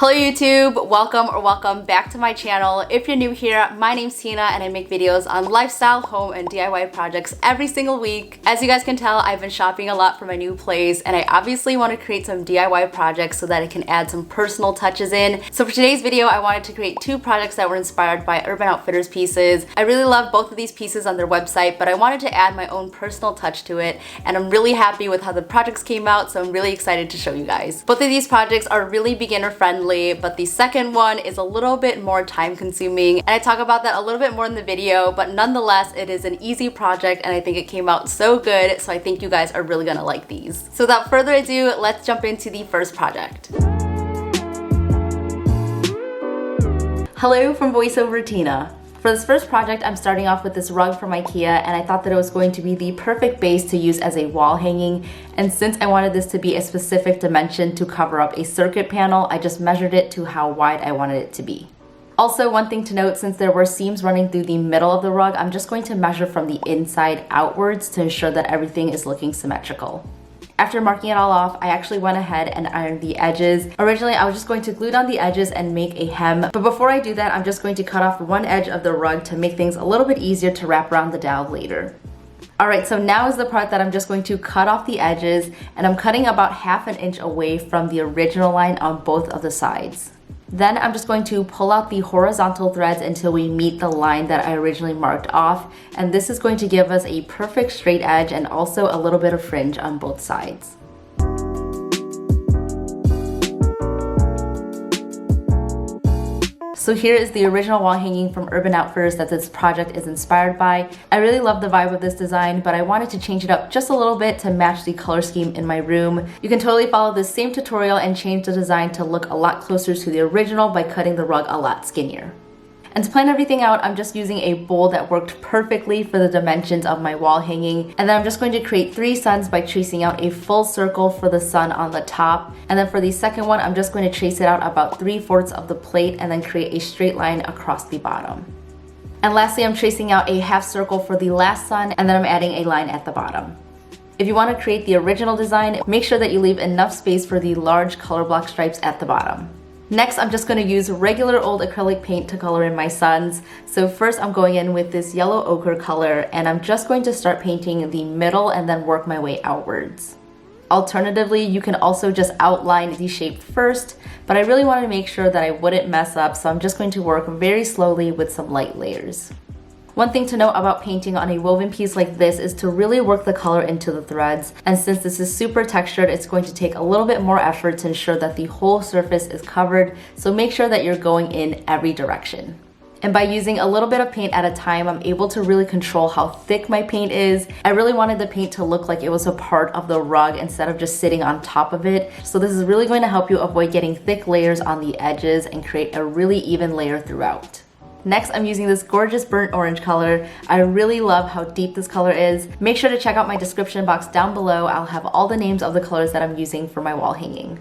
Hello YouTube, welcome back to my channel. If you're new here, my name's Sienna and I make videos on lifestyle, home, and DIY projects every single week. As you guys can tell, I've been shopping a lot for my new place and I obviously want to create some DIY projects so that I can add some personal touches in. So for today's video, I wanted to create two projects that were inspired by Urban Outfitters pieces. I really love both of these pieces on their website, but I wanted to add my own personal touch to it, and I'm really happy with how the projects came out, so I'm really excited to show you guys. Both of these projects are really beginner friendly, but the second one is a little bit more time consuming, and I talk about that a little bit more in the video, but nonetheless it is an easy project and I think it came out so good, so I think you guys are really gonna like these. So without further ado, let's jump into the first project. Hello from VoiceOver Tina. For this first project, I'm starting off with this rug from IKEA, and I thought that it was going to be the perfect base to use as a wall hanging. And since I wanted this to be a specific dimension to cover up a circuit panel, I just measured it to how wide I wanted it to be. Also, one thing to note, since there were seams running through the middle of the rug, I'm just going to measure from the inside outwards to ensure that everything is looking symmetrical. After marking it all off, I actually went ahead and ironed the edges. Originally, I was just going to glue down the edges and make a hem, but before I do that, I'm just going to cut off one edge of the rug to make things a little bit easier to wrap around the dowel later. Alright, so now is the part that I'm just going to cut off the edges, and I'm cutting about ½ an inch away from the original line on both of the sides. Then I'm just going to pull out the horizontal threads until we meet the line that I originally marked off, and this is going to give us a perfect straight edge and also a little bit of fringe on both sides. So here is the original wall hanging from Urban Outfitters that this project is inspired by. I really love the vibe of this design, but I wanted to change it up just a little bit to match the color scheme in my room. You can totally follow this same tutorial and change the design to look a lot closer to the original by cutting the rug a lot skinnier. And to plan everything out, I'm just using a bowl that worked perfectly for the dimensions of my wall hanging. And then I'm just going to create 3 suns by tracing out a full circle for the sun on the top. And then for the second one, I'm just going to trace it out about 3/4 of the plate and then create a straight line across the bottom. And lastly, I'm tracing out a half circle for the last sun, and then I'm adding a line at the bottom. If you want to create the original design, make sure that you leave enough space for the large color block stripes at the bottom. Next, I'm just going to use regular old acrylic paint to color in my suns. So first I'm going in with this yellow ochre color, and I'm just going to start painting the middle and then work my way outwards. Alternatively, you can also just outline the shape first, but I really wanted to make sure that I wouldn't mess up, so I'm just going to work very slowly with some light layers. One thing to note about painting on a woven piece like this is to really work the color into the threads, and since this is super textured, it's going to take a little bit more effort to ensure that the whole surface is covered, so make sure that you're going in every direction. And by using a little bit of paint at a time, I'm able to really control how thick my paint is. I really wanted the paint to look like it was a part of the rug instead of just sitting on top of it, so this is really going to help you avoid getting thick layers on the edges and create a really even layer throughout. Next, I'm using this gorgeous burnt orange color. I really love how deep this color is. Make sure to check out my description box down below. I'll have all the names of the colors that I'm using for my wall hanging.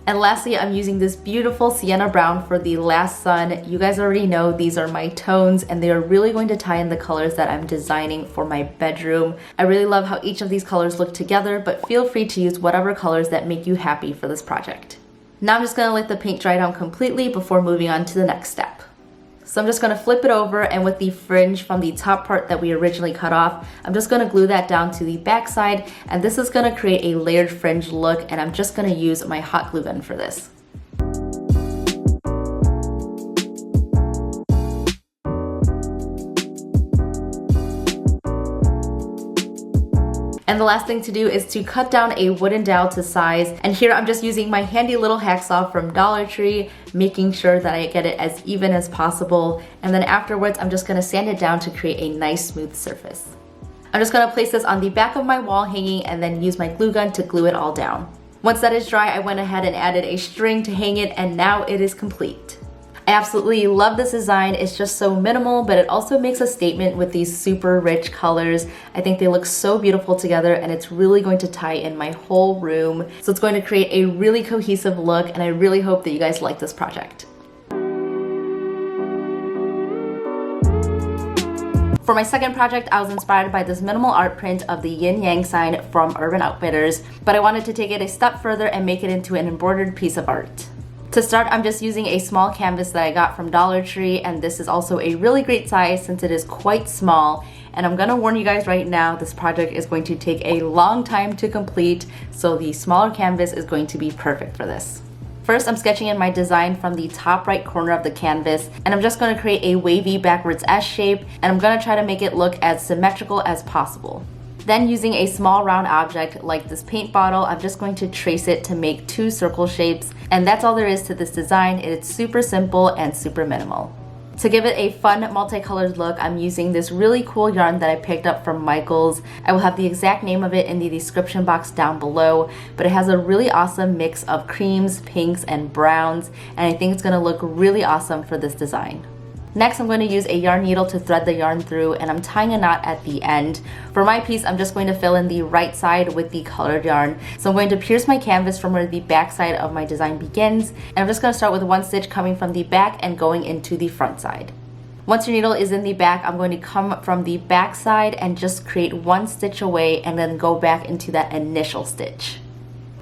And lastly, I'm using this beautiful sienna brown for the last sun. You guys already know these are my tones, and they are really going to tie in the colors that I'm designing for my bedroom. I really love how each of these colors look together, but feel free to use whatever colors that make you happy for this project. Now I'm just gonna let the paint dry down completely before moving on to the next step. So I'm just going to flip it over, and with the fringe from the top part that we originally cut off, I'm just going to glue that down to the back side, and this is going to create a layered fringe look, and I'm just going to use my hot glue gun for this. And the last thing to do is to cut down a wooden dowel to size. And here I'm just using my handy little hacksaw from Dollar Tree, making sure that I get it as even as possible. And then afterwards, I'm just gonna sand it down to create a nice smooth surface. I'm just gonna place this on the back of my wall hanging and then use my glue gun to glue it all down. Once that is dry, I went ahead and added a string to hang it, and now it is complete. I absolutely love this design. It's just so minimal, but it also makes a statement with these super rich colors. I think they look so beautiful together, and it's really going to tie in my whole room. So it's going to create a really cohesive look, and I really hope that you guys like this project. For my second project, I was inspired by this minimal art print of the yin yang sign from Urban Outfitters, but I wanted to take it a step further and make it into an embroidered piece of art. To start, I'm just using a small canvas that I got from Dollar Tree, and this is also a really great size since it is quite small. And I'm gonna warn you guys right now, this project is going to take a long time to complete, so the smaller canvas is going to be perfect for this. First, I'm sketching in my design from the top right corner of the canvas, and I'm just gonna create a wavy backwards S shape, and I'm gonna try to make it look as symmetrical as possible. Then, using a small round object like this paint bottle, I'm just going to trace it to make 2 circle shapes, and that's all there is to this design. It's super simple and super minimal. To give it a fun multicolored look, I'm using this really cool yarn that I picked up from Michaels. I will have the exact name of it in the description box down below, but it has a really awesome mix of creams, pinks, and browns, and I think it's gonna look really awesome for this design. Next, I'm going to use a yarn needle to thread the yarn through, and I'm tying a knot at the end. For my piece, I'm just going to fill in the right side with the colored yarn. So I'm going to pierce my canvas from where the back side of my design begins, and I'm just going to start with 1 stitch coming from the back and going into the front side. Once your needle is in the back, I'm going to come from the back side and just create 1 stitch away and then go back into that initial stitch.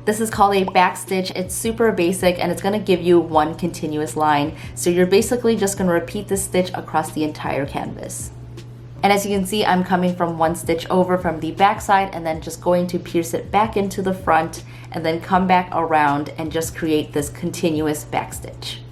This is called a back stitch. It's super basic and it's going to give you 1 continuous line. So you're basically just going to repeat this stitch across the entire canvas. And as you can see, I'm coming from 1 stitch over from the back side and then just going to pierce it back into the front and then come back around and just create this continuous back stitch.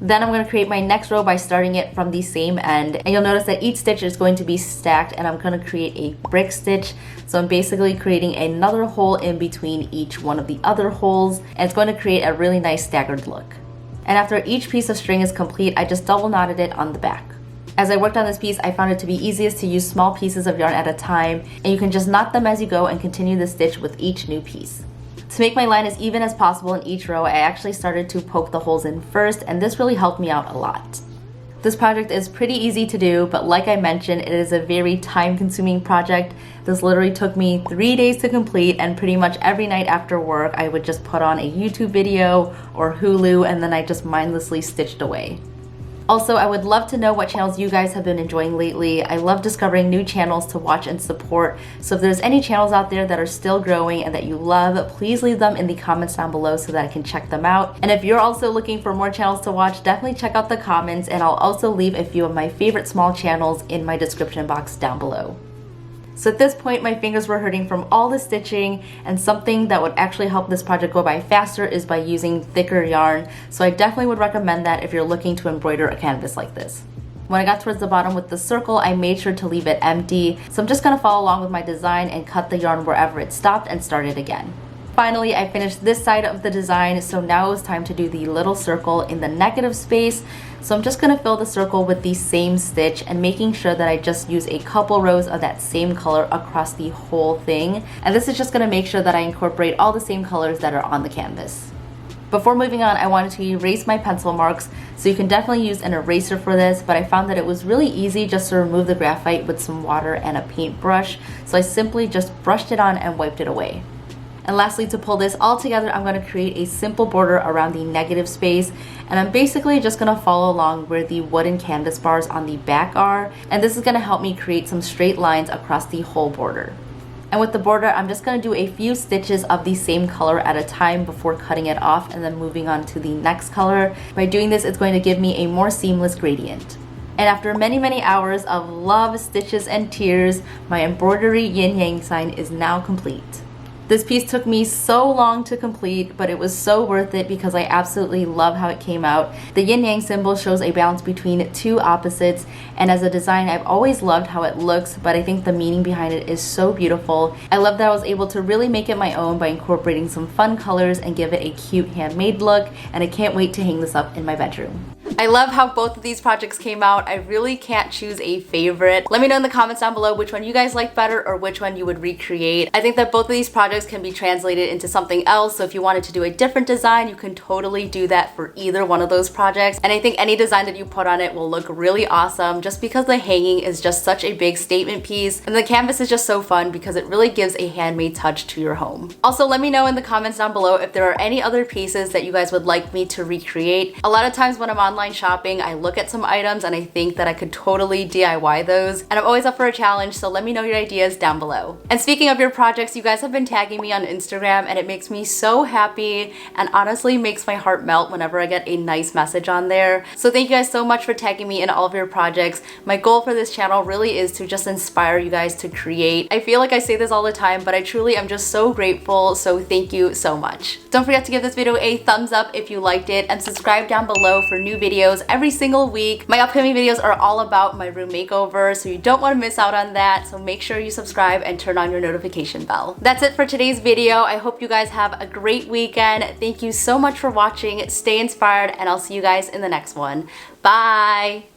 Then I'm going to create my next row by starting it from the same end, and you'll notice that each stitch is going to be stacked, and I'm going to create a brick stitch. So I'm basically creating another hole in between each one of the other holes, and it's going to create a really nice staggered look. And after each piece of string is complete, I just double knotted it on the back. As I worked on this piece, I found it to be easiest to use small pieces of yarn at a time, and you can just knot them as you go and continue the stitch with each new piece. To make my line as even as possible in each row, I actually started to poke the holes in first, and this really helped me out a lot. This project is pretty easy to do, but like I mentioned, it is a very time-consuming project. This literally took me 3 days to complete, and pretty much every night after work, I would just put on a YouTube video or Hulu, and then I just mindlessly stitched away. Also, I would love to know what channels you guys have been enjoying lately. I love discovering new channels to watch and support. So if there's any channels out there that are still growing and that you love, please leave them in the comments down below so that I can check them out. And if you're also looking for more channels to watch, definitely check out the comments, and I'll also leave a few of my favorite small channels in my description box down below. So at this point, my fingers were hurting from all the stitching, and something that would actually help this project go by faster is by using thicker yarn. So I definitely would recommend that if you're looking to embroider a canvas like this. When I got towards the bottom with the circle, I made sure to leave it empty. So I'm just gonna follow along with my design and cut the yarn wherever it stopped and start it again. Finally, I finished this side of the design, so now it's time to do the little circle in the negative space. So I'm just gonna fill the circle with the same stitch and making sure that I just use a couple rows of that same color across the whole thing. And this is just gonna make sure that I incorporate all the same colors that are on the canvas. Before moving on, I wanted to erase my pencil marks, so you can definitely use an eraser for this, but I found that it was really easy just to remove the graphite with some water and a paintbrush. So I simply just brushed it on and wiped it away. And lastly, to pull this all together, I'm going to create a simple border around the negative space, and I'm basically just going to follow along where the wooden canvas bars on the back are, and this is going to help me create some straight lines across the whole border. And with the border, I'm just going to do a few stitches of the same color at a time before cutting it off and then moving on to the next color. By doing this, it's going to give me a more seamless gradient. And after many hours of love, stitches, and tears, my embroidery yin-yang sign is now complete. This piece took me so long to complete, but it was so worth it because I absolutely love how it came out. The yin-yang symbol shows a balance between 2 opposites, and as a design, I've always loved how it looks, but I think the meaning behind it is so beautiful. I love that I was able to really make it my own by incorporating some fun colors and give it a cute handmade look, and I can't wait to hang this up in my bedroom. I love how both of these projects came out. I really can't choose a favorite. Let me know in the comments down below which one you guys like better or which one you would recreate. I think that both of these projects can be translated into something else, so if you wanted to do a different design, you can totally do that for either one of those projects. And I think any design that you put on it will look really awesome just because the hanging is just such a big statement piece, and the canvas is just so fun because it really gives a handmade touch to your home. Also, let me know in the comments down below if there are any other pieces that you guys would like me to recreate. A lot of times when I'm online online shopping, I look at some items and I think that I could totally DIY those. And I'm always up for a challenge, so let me know your ideas down below. And speaking of your projects, you guys have been tagging me on Instagram and it makes me so happy and honestly makes my heart melt whenever I get a nice message on there. So thank you guys so much for tagging me in all of your projects. My goal for this channel really is to just inspire you guys to create. I feel like I say this all the time, but I truly am just so grateful, so thank you so much. Don't forget to give this video a thumbs up if you liked it and subscribe down below for new videos every single week. My upcoming videos are all about my room makeover, so you don't want to miss out on that, so make sure you subscribe and turn on your notification bell. That's it for today's video. I hope you guys have a great weekend. Thank you so much for watching. Stay inspired, and I'll see you guys in the next one. Bye!